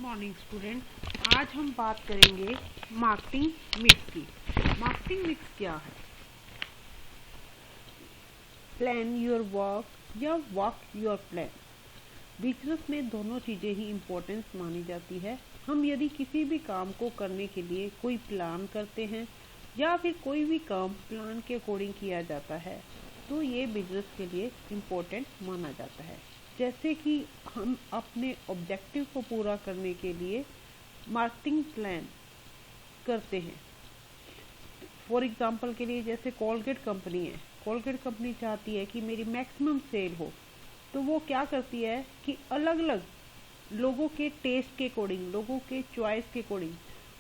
Morning student. आज हम बात करेंगे मार्केटिंग मिक्स की। मार्केटिंग मिक्स क्या है? प्लान योर वर्क या वर्क योर प्लान। बिजनेस में दोनों चीज़ें ही इम्पोर्टेंस मानी जाती है। हम यदि किसी भी काम को करने के लिए कोई प्लान करते हैं या फिर कोई भी काम प्लान के अकॉर्डिंग किया जाता है तो ये बिजनेस के लिए इम्पोर्टेंट माना जाता है। जैसे कि हम अपने ऑब्जेक्टिव को पूरा करने के लिए मार्केटिंग प्लान करते हैं। फॉर एग्जांपल के लिए जैसे कोलगेट कंपनी है, कोलगेट कंपनी चाहती है कि मेरी मैक्सिमम सेल हो, तो वो क्या करती है कि अलग अलग लोगों के टेस्ट के अकॉर्डिंग, लोगों के चॉइस के अकॉर्डिंग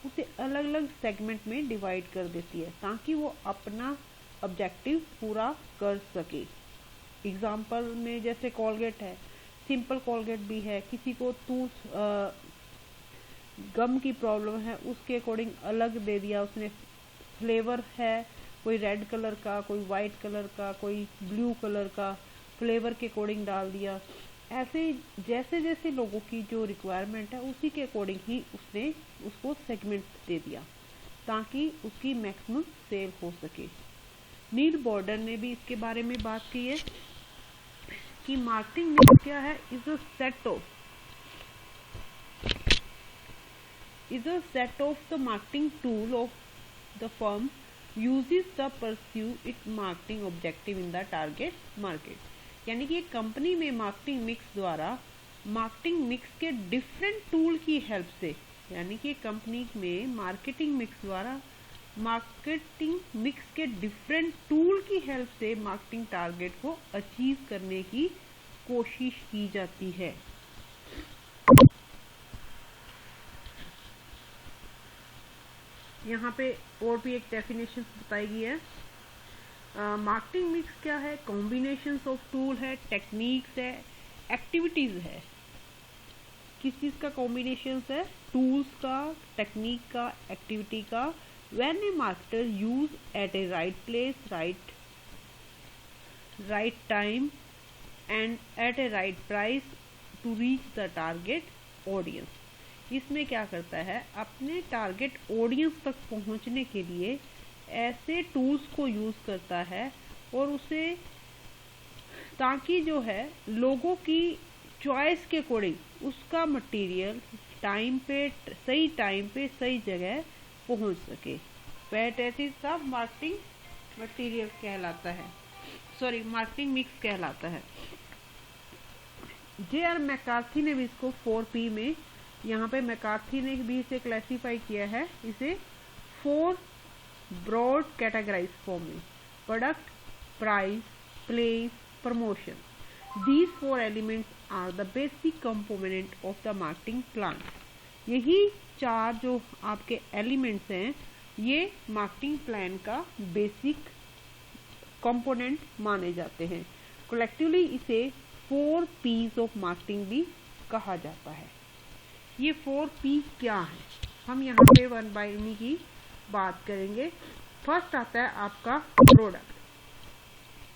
उसे अलग अलग सेगमेंट में डिवाइड कर देती है ताकि वो अपना ऑब्जेक्टिव पूरा कर सके। एग्जाम्पल में जैसे कोलगेट है, सिंपल कोलगेट भी है, किसी को गम की प्रॉब्लम है उसके अकॉर्डिंग अलग दे दिया उसने। फ्लेवर है कोई रेड कलर का, कोई वाइट कलर का, कोई ब्लू कलर का, फ्लेवर के अकॉर्डिंग डाल दिया। ऐसे जैसे जैसे लोगों की जो रिक्वायरमेंट है उसी के अकॉर्डिंग ही उसने उसको सेगमेंट दे दिया ताकि उसकी मैक्सिमम सेल हो सके। नील बॉर्डर ने भी इसके बारे में बात की है कि मार्केटिंग मिक्स क्या है, is a set of the marketing tool of the firm uses the pursue its marketing objective in the target market। यानी कि एक कंपनी में मार्केटिंग मिक्स द्वारा मार्केटिंग मिक्स के डिफरेंट टूल की हेल्प से, यानी कि कंपनी में मार्केटिंग मिक्स द्वारा मार्केटिंग मिक्स के डिफरेंट टूल की हेल्प से मार्केटिंग टारगेट को अचीव करने की कोशिश की जाती है। यहाँ पे और भी एक डेफिनेशन बताई गई है। मार्केटिंग मिक्स क्या है? कॉम्बिनेशंस ऑफ टूल है, टेक्निक्स है, एक्टिविटीज है। किस चीज का कॉम्बिनेशंस है? टूल्स का, टेक्निक का, एक्टिविटी का। When a marketer use at a right place, right time and at a right price to reach the target audience. इसमें क्या करता है, अपने टारगेट ऑडियंस तक पहुंचने के लिए ऐसे टूल्स को यूज करता है और उसे ताकि जो है लोगों की चॉइस के अकॉर्डिंग उसका मटेरियल टाइम पे सही जगह पहुंच सके। That is the marketing material कहलाता है, मार्केटिंग मिक्स कहलाता है। J.R. मैकार्थी ने भी इसको 4P में, यहाँ पे मैकार्थी ने भी इसे क्लासिफाई किया है, इसे 4 ब्रॉड कैटेगराइज फॉर्म में: product, price, place, promotion. These 4 elements are the basic component of the marketing plan. यही 4 जो आपके एलिमेंट्स हैं ये मार्केटिंग प्लान का बेसिक कंपोनेंट माने जाते हैं। कलेक्टिवली इसे 4 P's ऑफ मार्केटिंग भी कहा जाता है। ये 4 P क्या है, हम यहाँ पे वन बाय वन की बात करेंगे। फर्स्ट आता है आपका प्रोडक्ट।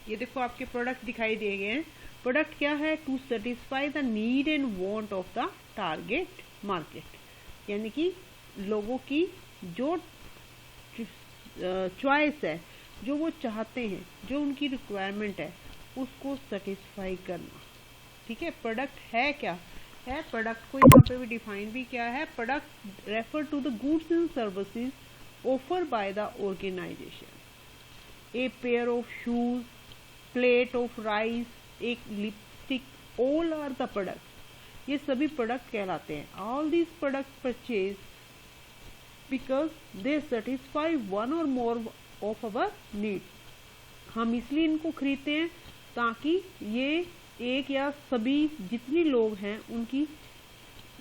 ये देखो आपके प्रोडक्ट दिखाई दिए गए हैं। प्रोडक्ट क्या है? To satisfy the need and want of the target market. यानी कि लोगों की जो चॉइस है, जो वो चाहते हैं, जो उनकी रिक्वायरमेंट है उसको सेटिस्फाई करना। ठीक है, प्रोडक्ट है क्या है? प्रोडक्ट को यहाँ पे भी डिफाइन भी क्या है? Product refer to the goods and services offer by the organisation. A pair of shoes, plate of rice, एक lipstick, all are the product. ये सभी प्रोडक्ट कहलाते हैं। All these product purchase because they satisfy one or more of our need. हम इसलिए इनको खरीदते हैं ताकि ये एक या सभी जितनी लोग हैं उनकी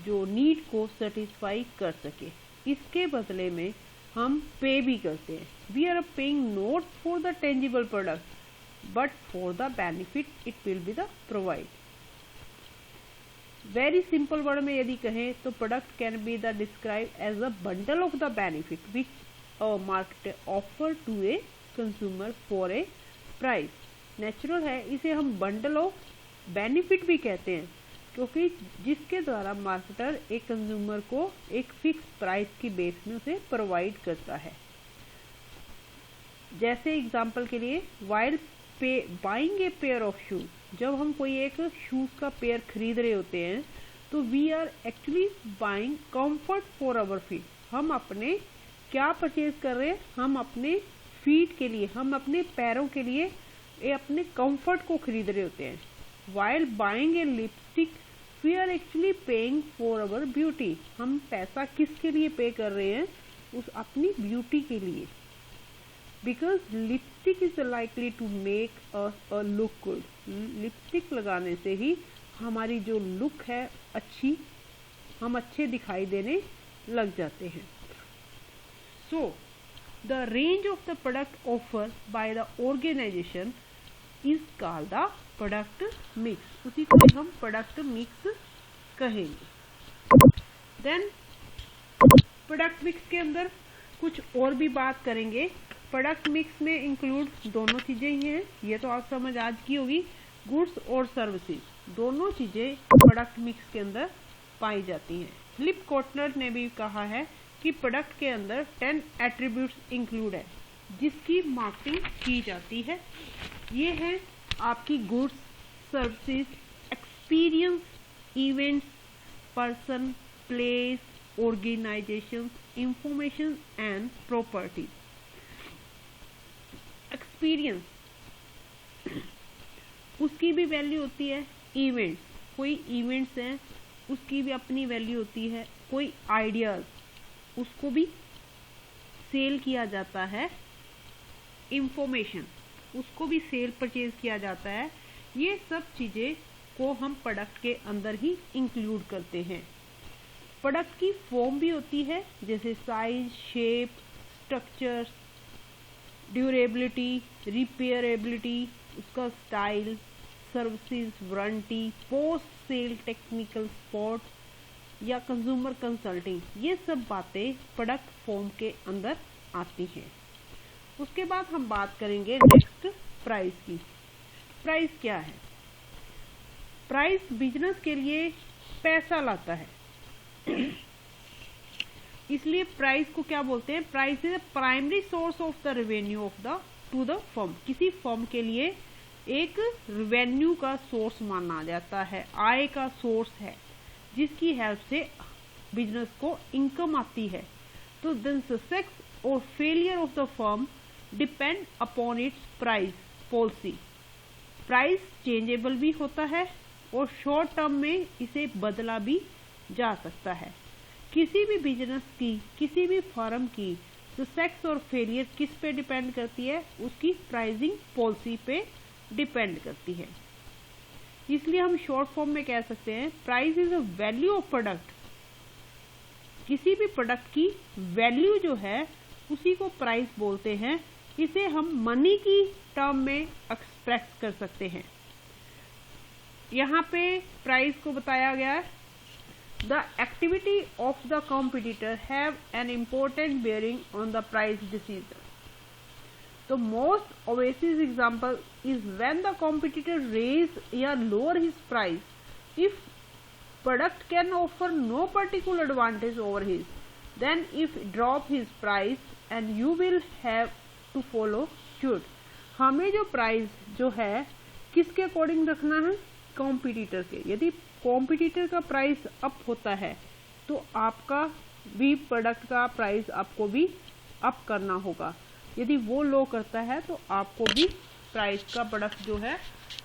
जो नीड को सेटिस्फाई कर सके। इसके बदले में हम पे भी करते हैं। We are paying not for the tangible product but for the benefit it will be the provide. Very simple word में यदि कहें तो product can be the describe as a bundle of the benefit which a marketer offer to a consumer for a price. Natural है, इसे हम bundle of benefit भी कहते हैं क्योंकि जिसके द्वारा मार्केटर एक कंज्यूमर को एक फिक्स प्राइस की बेस में उसे प्रोवाइड करता है। जैसे एग्जांपल के लिए while buying A pair of shoes, जब हम कोई एक शूज का पेयर खरीद रहे होते हैं तो we are actually buying comfort for our feet. हम अपने क्या परचेज कर रहे हैं, हम अपने फीट के लिए, हम अपने पैरों के लिए अपने कंफर्ट को खरीद रहे होते हैं। While buying a lipstick we are actually paying for our beauty. हम पैसा किसके लिए पे कर रहे हैं, उस अपनी ब्यूटी के लिए। Because lipstick is likely to make a look good. Lipstick लगाने से ही हमारी जो लुक है अच्छी, हम अच्छे दिखाई देने लग जाते हैं। So the range of the product offer by the organisation is called the product mix. उसी को हम प्रोडक्ट मिक्स कहेंगे। देन प्रोडक्ट मिक्स के अंदर कुछ और भी बात करेंगे। प्रोडक्ट मिक्स में इंक्लूड दोनों चीजें ही हैं, ये तो आप समझ आज की होगी। गुड्स और सर्विसेज, दोनों चीजें प्रोडक्ट मिक्स के अंदर पाई जाती हैं। फिलिप कोटनर ने भी कहा है कि प्रोडक्ट के अंदर 10 एट्रीब्यूट्स इंक्लूड है जिसकी मार्केटिंग की जाती है। ये है आपकी goods, services, experience, events, person, place, organisation, information and property. Experience, उसकी भी वैल्यू होती है। इवेंट्स, कोई इवेंट्स हैं उसकी भी अपनी वैल्यू होती है। कोई आइडियाज, उसको भी सेल किया जाता है। इंफॉर्मेशन, उसको भी सेल परचेज किया जाता है। ये सब चीजें को हम प्रोडक्ट के अंदर ही इंक्लूड करते हैं। प्रोडक्ट की फॉर्म भी होती है, जैसे size, shape, structure, durability, repairability, उसका style, services, warranty, post sale technical support या कंज्यूमर कंसल्टिंग, ये सब बातें प्रोडक्ट फॉर्म के अंदर आती हैं। उसके बाद हम बात करेंगे नेक्स्ट प्राइस की। प्राइस क्या है? प्राइस बिजनेस के लिए पैसा लाता है, इसलिए प्राइस को क्या बोलते हैं? Price is primary source of the revenue of the two the firm. किसी फर्म के लिए एक रेवेन्यू का सोर्स माना जाता है, आय का सोर्स है, जिसकी हेल्प से बिजनेस को इनकम आती है। तो देन सक्सेस और failure of the firm depend upon its price policy. Price changeable भी होता है और शॉर्ट टर्म में इसे बदला भी जा सकता है। किसी भी बिजनेस की, किसी भी फर्म की सक्सेस और फेलियर किस पे डिपेंड करती है? उसकी प्राइसिंग पॉलिसी पे डिपेंड करती है। इसलिए हम शॉर्ट फॉर्म में कह सकते हैं price is a value of product. किसी भी प्रोडक्ट की वैल्यू जो है उसी को प्राइस बोलते हैं। इसे हम मनी की टर्म में एक्सप्रेस कर सकते हैं। यहाँ पे प्राइस को बताया गया है, the activity of the competitor have an important bearing on the price decision. The most obvious example is when the competitor raise or lower his price. If product can offer no particular advantage over his, then if drop his price and you will have to follow suit. हमें जो price जो है किसके according रखना है? Competitor के। यदि competitor का प्राइस अप होता है तो आपका भी प्रोडक्ट का प्राइस आपको भी अप करना होगा। यदि वो लो करता है तो आपको भी प्राइस का प्रोडक्ट जो है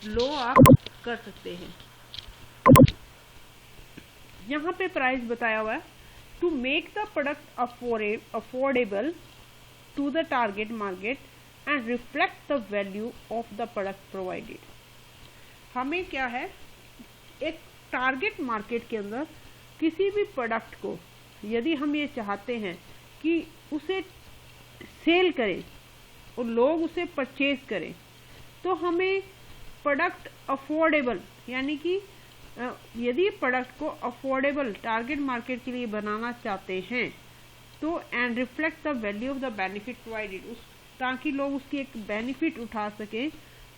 लो आप कर सकते हैं। यहाँ पे प्राइस बताया हुआ है, to make the product affordable to the target market and reflect the value of the product provided. हमें क्या है, एक टारगेट मार्केट के अंदर किसी भी प्रोडक्ट को यदि हम ये चाहते हैं कि उसे सेल करें और लोग उसे परचेज करें, तो हमें प्रोडक्ट अफोर्डेबल, यानी कि यदि प्रोडक्ट को अफोर्डेबल टारगेट मार्केट के लिए बनाना चाहते हैं तो and reflect the value of the benefit provided, उस ताकि लोग उसकी एक बेनिफिट उठा सकें,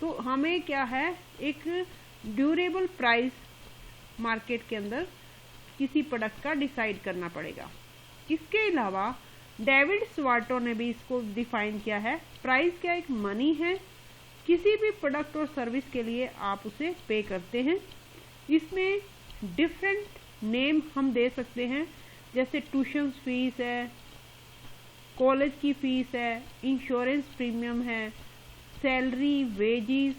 तो हमें क्या है, एक ड्यूरेबल प्राइस मार्केट के अंदर किसी प्रोडक्ट का डिसाइड करना पड़ेगा। इसके अलावा डेविड स्वार्टो ने भी इसको डिफाइन किया है। प्राइस क्या एक मनी है, किसी भी प्रोडक्ट और सर्विस के लिए आप उसे पे करते हैं। इसमें डिफरेंट नेम हम दे सकते हैं, जैसे ट्यूशन फीस है, कॉलेज की फीस है, इंश्योरेंस प्रीमियम है, सैलरी, वेजेस,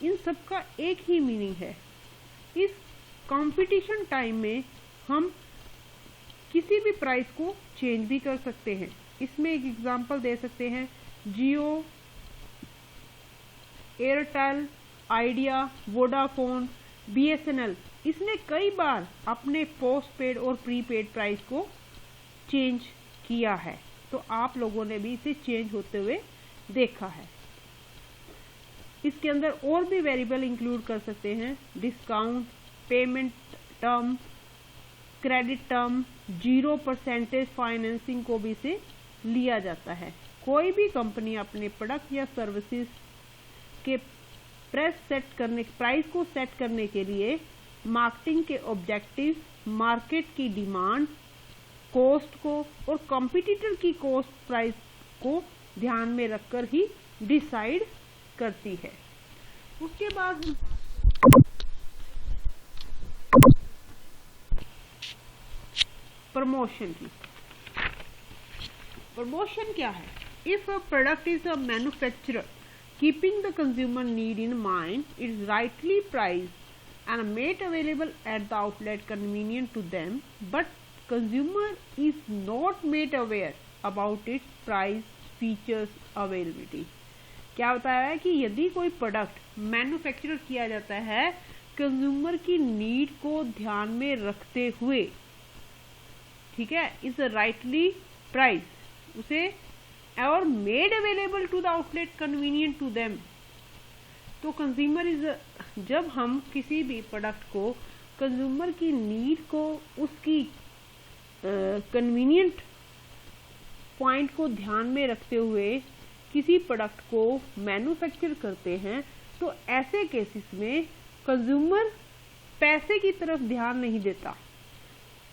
इन सब का एक ही मीनिंग है। इस कंपटीशन टाइम में हम किसी भी प्राइस को चेंज भी कर सकते हैं। इसमें एक एग्जांपल दे सकते हैं, जियो, एयरटेल, आइडिया, वोडाफोन, बीएसएनएल, इसने कई बार अपने पोस्ट पेड और प्रीपेड प्राइस को चेंज किया है, तो आप लोगों ने भी इसे चेंज होते हुए देखा है। इसके अंदर और भी वेरिएबल इंक्लूड कर सकते हैं, discount, payment term, credit term, 0% financing को भी इसे लिया जाता है। कोई भी कंपनी अपने प्रोडक्ट या सर्विसेज के प्राइस को सेट करने के लिए मार्केटिंग के ऑब्जेक्टिव, मार्केट की डिमांड, कॉस्ट को और कॉम्पिटिटर की कॉस्ट प्राइस को ध्यान में रखकर ही डिसाइड करती है। उसके बाद प्रमोशन की। प्रमोशन क्या है? If a product is a manufacturer keeping the consumer need in mind, it is rightly priced and made available at the outlet convenient to them, but consumer is not made aware about its price, features, availability. क्या बताया है कि यदि कोई product manufacture किया जाता है consumer की नीड को ध्यान में रखते हुए, ठीक है, इज राइटली प्राइस, उसे और made available to the outlet convenient to them, तो कंज्यूमर इज, जब हम किसी भी प्रोडक्ट को कंज्यूमर की नीड को, उसकी कन्वीनियंट पॉइंट को ध्यान में रखते हुए किसी प्रोडक्ट को मैन्युफैक्चर करते हैं, तो ऐसे केसेस में कंज्यूमर पैसे की तरफ ध्यान नहीं देता।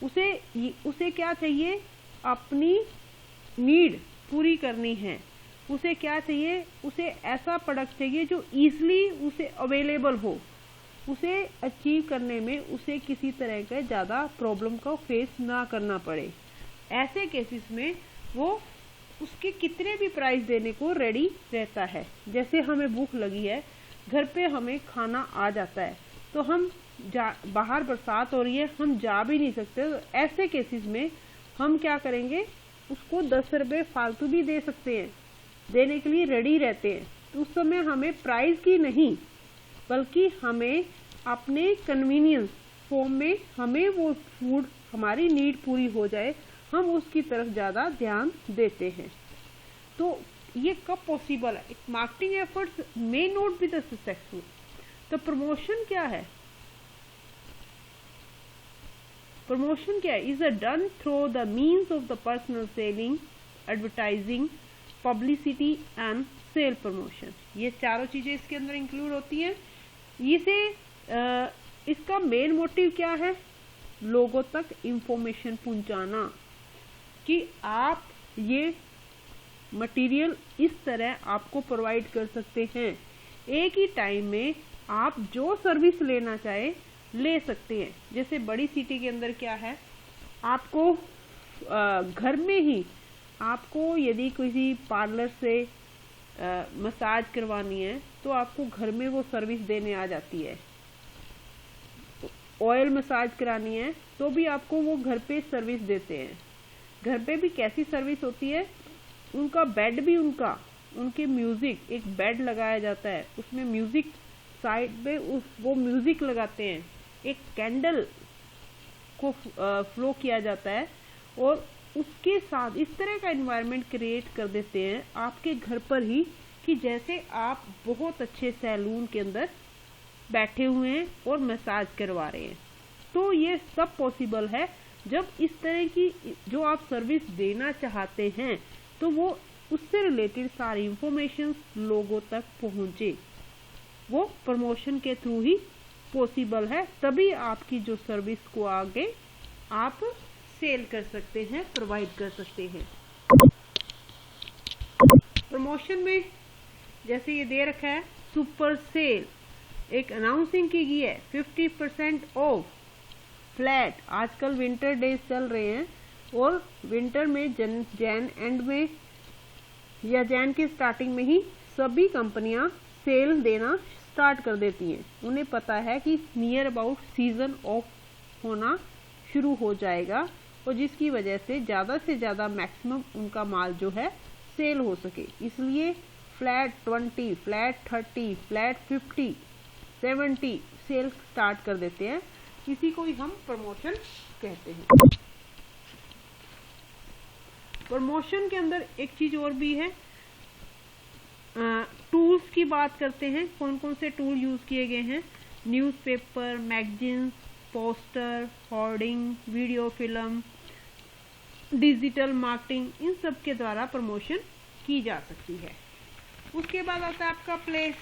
उसे क्या चाहिए? अपनी नीड पूरी करनी है। उसे क्या चाहिए? उसे ऐसा प्रोडक्ट चाहिए जो इजीली उसे अवेलेबल हो, उसे अचीव करने में उसे किसी तरह का ज़्यादा प्रॉब्लम का फेस ना करना पड़े। ऐसे केसेस में वो उसके कितने भी प्राइस देने को रेडी रहता है। जैसे हमें भूख लगी है, घर पे हमें खाना आ जाता है, तो हम बाहर बरसात हो रही है, हम जा भी नहीं सकते, तो ऐसे केसेस में हम क्या करेंगे? उसको 10 रुपये फालतू भी दे सकते हैं, देने के लिए रेडी रहते हैं। तो उस समय हमें प्राइस की नहीं, बल्कि हमें अपने कन्वीनियंस फॉर्म में हमें वो फूड, हमारी नीड पूरी हो जाए, हम उसकी तरफ ज़्यादा ध्यान देते हैं। तो ये कब पॉसिबल है? Marketing efforts may not be the successful. तो प्रमोशन क्या है? प्रमोशन क्या है? Is a done through the means of the personal selling, advertising, publicity and sale promotion. ये चारों चीजें इसके अंदर इंक्लूड होती हैं। इसका मेन मोटिव क्या है? लोगों तक इंफॉर्मेशन पहुंचाना कि आप ये मटेरियल इस तरह आपको प्रोवाइड कर सकते हैं, एक ही टाइम में आप जो सर्विस लेना चाहे ले सकते हैं। जैसे बड़ी सिटी के अंदर क्या है, आपको घर में ही आपको यदि किसी पार्लर से मसाज करवानी है तो आपको घर में वो सर्विस देने आ जाती है। ऑयल मसाज करानी है तो भी आपको वो घर पे सर्विस देते हैं। घर पे भी कैसी सर्विस होती है? उनका बेड भी उनके म्यूजिक, एक बेड लगाया जाता है, उसमें म्यूजिक साइड पे वो म्यूजिक लगाते हैं, एक कैंडल को फ्लो किया जाता है और उसके साथ इस तरह का एनवायरनमेंट क्रिएट कर देते हैं आपके घर पर ही कि जैसे आप बहुत अच्छे सैलून के अंदर बैठे हुए हैं और मसाज करवा रहे हैं। तो ये सब पॉसिबल है जब इस तरह की जो आप सर्विस देना चाहते हैं तो वो उससे रिलेटेड सारी इंफॉर्मेशन लोगों तक पहुंचे। वो प्रमोशन के थ्रू ही पॉसिबल है, तभी आपकी जो सर्विस को आगे आप सेल कर सकते हैं, प्रोवाइड कर सकते हैं। प्रमोशन में जैसे ये दे रखा है सुपर सेल, एक अनाउंसिंग की गई है 50% ऑफ फ्लैट। आजकल विंटर डेज चल रहे हैं और विंटर में जैन एंड में या जैन की स्टार्टिंग में ही सभी कंपनियां सेल देना स्टार्ट कर देती हैं। उन्हें पता है कि नियर अबाउट सीजन ऑफ होना शुरू हो जाएगा और जिसकी वजह से ज़्यादा मैक्सिमम उनका माल जो है सेल हो सके, इसलिए flat 20, flat 30, flat 50, 70 cell start कर देते हैं। इसी को ही हम प्रमोशन कहते हैं। प्रमोशन के अंदर एक चीज और भी है, टूल्स की बात करते हैं। कौन कौन से टूल यूज किए गए हैं? Newspaper, magazines, poster, hoarding, video film, digital marketing, इन सब के द्वारा प्रमोशन की जा सकती है। उसके बाद आता है आपका प्लेस।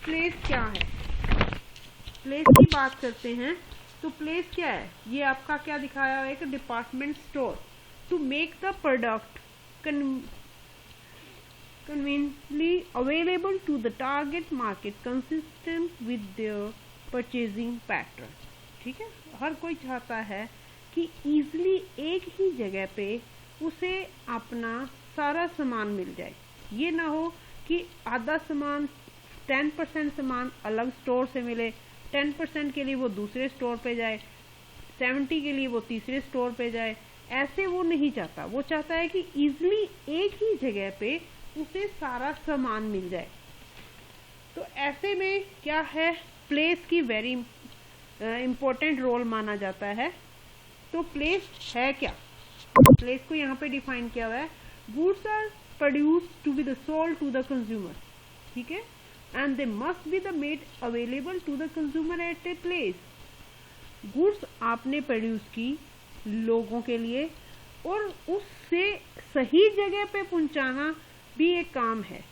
प्लेस क्या है? प्लेस की बात करते हैं तो प्लेस क्या है? ये आपका क्या दिखाया है, एक department store to make the product conveniently available to the target market consistent with their purchasing pattern। ठीक है, हर कोई चाहता है कि इजीली एक ही जगह पे उसे अपना सारा सामान मिल जाए। ये ना हो कि आधा सामान 10% सामान अलग स्टोर से मिले, 10% के लिए वो दूसरे स्टोर पे जाए, 70 के लिए वो तीसरे स्टोर पे जाए। ऐसे वो नहीं चाहता, वो चाहता है कि इजीली एक ही जगह पे उसे सारा सामान मिल जाए। तो ऐसे में क्या है, प्लेस की वेरी इम्पोर्टेंट रोल माना जाता है। तो प्लेस है क्या? प्लेस को यहाँ पे डिफाइन किया हुआ है, goods are produced to be the sold to the consumer. ठीक है, and they must be the made available to the consumer at a place. Goods आपने प्रोड्यूस की लोगों के लिए और उससे सही जगह पे पहुंचाना भी एक काम है,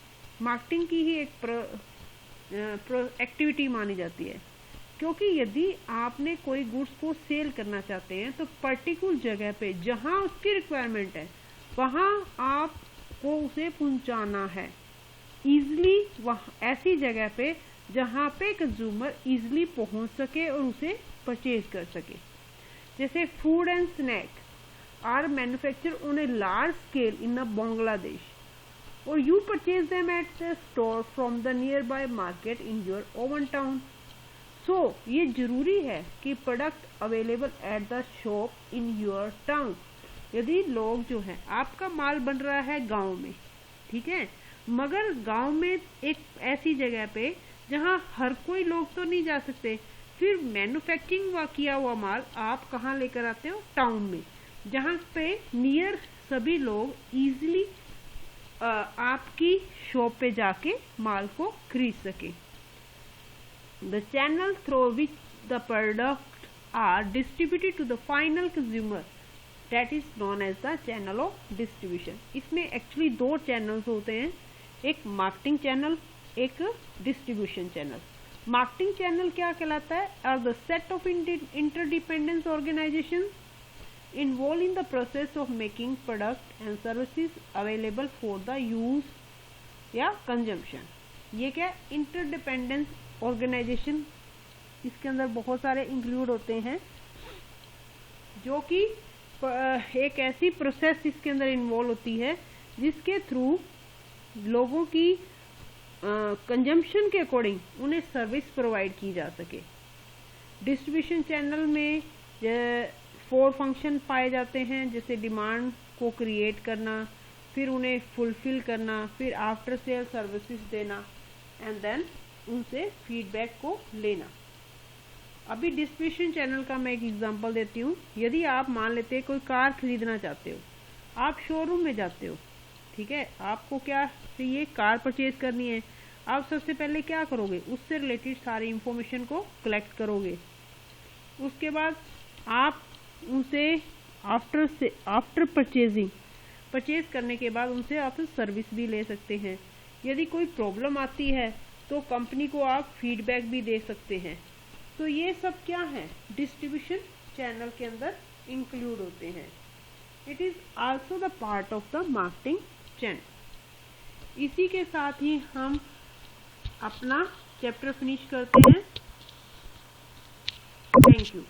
मार्केटिंग की ही एक एक्टिविटी मानी जाती है। क्योंकि यदि आपने कोई गुड्स को सेल करना चाहते हैं तो पर्टिकुलर जगह पे जहां उसकी रिक्वायरमेंट है वहां आपको उसे पहुंचाना है इजीली, ऐसी जगह पे जहां पे कंज्यूमर इजीली पहुंच सके और उसे परचेज कर सके। जैसे food and snack are manufacture on a large scale in a Bangladesh or you purchase them at the store from the nearby market in your own town। So ये जरूरी है कि product available at the shop in your town. यदि लोग जो है, आपका माल बन रहा है गांव में, ठीक है, मगर गांव में एक ऐसी जगह पे जहां हर कोई लोग तो नहीं जा सकते, फिर मैन्युफैक्चरिंग किया हुआ माल आप कहाँ लेकर आते हो? टाउन में, जहां पे नियर सभी लोग इजीली आपकी शॉप पे जाके माल को खरीद सके। The channel through which the product are distributed to the final consumer that is known as the channel of distribution. इसमें एक्चुअली दो चैनल्स होते हैं, एक मार्केटिंग चैनल, एक डिस्ट्रीब्यूशन चैनल। मार्केटिंग चैनल क्या कहलाता है? Are the set of interdependence organisation involved in the process of making product and services available for the use या consumption। ये क्या? इंटरडिपेंडेंस ऑर्गेनाइजेशन, इसके अंदर बहुत सारे इंक्लूड होते हैं जो कि एक ऐसी प्रोसेस इसके अंदर इन्वॉल्व होती है जिसके थ्रू लोगों की कंजम्पशन के अकॉर्डिंग उन्हें सर्विस प्रोवाइड की जा सके। डिस्ट्रीब्यूशन चैनल में 4 फंक्शन पाए जाते हैं, जैसे डिमांड को क्रिएट करना, फिर उन्हें फुलफिल करना, फिर आफ्टर सेल सर्विसेज देना एंड देन उनसे फीडबैक को लेना। अभी डिस्ट्रीब्यूशन चैनल का मैं एक एग्जांपल देती हूँ। यदि आप मान लेते हैं कोई कार खरीदना चाहते हो, आप शोरूम में जाते हो, ठीक है, आपको क्या चाहिए? कार परचेज करनी है। आप सबसे पहले क्या करोगे? उससे रिलेटेड सारी इंफॉर्मेशन को कलेक्ट करोगे। उसके बाद आप उनसे आफ्टर परचेज करने के बाद उनसे आप सर्विस भी ले सकते हैं। यदि कोई प्रॉब्लम आती है तो कंपनी को आप फीडबैक भी दे सकते हैं। तो ये सब क्या है, डिस्ट्रीब्यूशन चैनल के अंदर इंक्लूड होते हैं। It is also the part of the marketing channel. इसी के साथ ही हम अपना चैप्टर फिनिश करते हैं। Thank you.